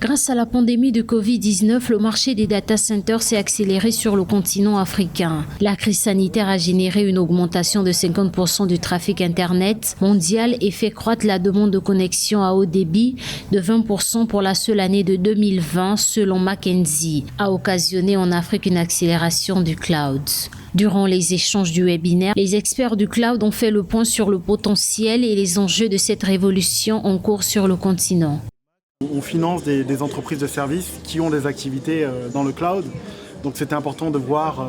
Grâce à la pandémie de Covid-19, le marché des data centers s'est accéléré sur le continent africain. La crise sanitaire a généré une augmentation de 50% du trafic Internet mondial et fait croître la demande de connexion à haut débit de 20% pour la seule année de 2020, selon McKinsey, a occasionné en Afrique une accélération du cloud. Durant les échanges du webinaire, les experts du cloud ont fait le point sur le potentiel et les enjeux de cette révolution en cours sur le continent. On finance des entreprises de services qui ont des activités dans le cloud. Donc c'était important de voir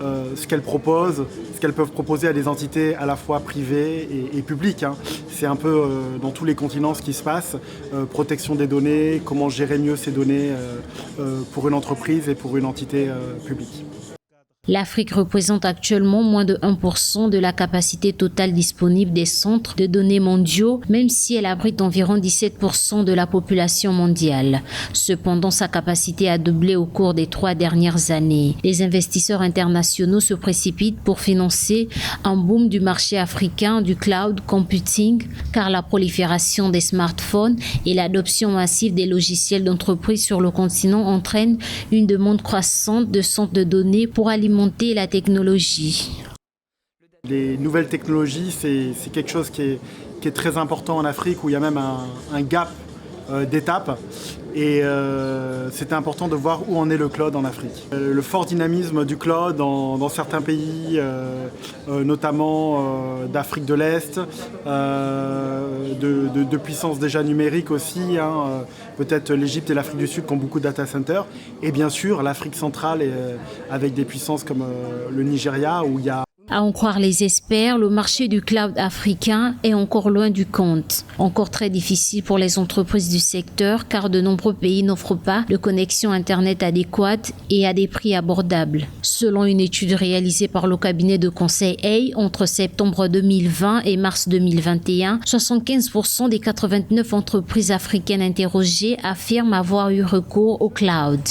ce qu'elles proposent, ce qu'elles peuvent proposer à des entités à la fois privées et publiques. C'est un peu dans tous les continents ce qui se passe. Protection des données, comment gérer mieux ces données pour une entreprise et pour une entité publique. L'Afrique représente actuellement moins de 1% de la capacité totale disponible des centres de données mondiaux, même si elle abrite environ 17% de la population mondiale. Cependant, sa capacité a doublé au cours des 3 dernières années. Les investisseurs internationaux se précipitent pour financer un boom du marché africain du cloud computing, car la prolifération des smartphones et l'adoption massive des logiciels d'entreprise sur le continent entraînent une demande croissante de centres de données pour alimenter la technologie. Les nouvelles technologies, c'est quelque chose qui est très important en Afrique, où il y a même un gap d'étapes. Et c'était important de voir où en est le cloud en Afrique. Le fort dynamisme du cloud dans certains pays, notamment d'Afrique de l'Est, de puissance déjà numérique aussi, peut-être l'Égypte et l'Afrique du Sud qui ont beaucoup de data centers, et bien sûr l'Afrique centrale avec des puissances comme le Nigeria où il y a... À en croire les experts, le marché du cloud africain est encore loin du compte. Encore très difficile pour les entreprises du secteur car de nombreux pays n'offrent pas de connexion Internet adéquate et à des prix abordables. Selon une étude réalisée par le cabinet de conseil Hay entre septembre 2020 et mars 2021, 75% des 89 entreprises africaines interrogées affirment avoir eu recours au cloud.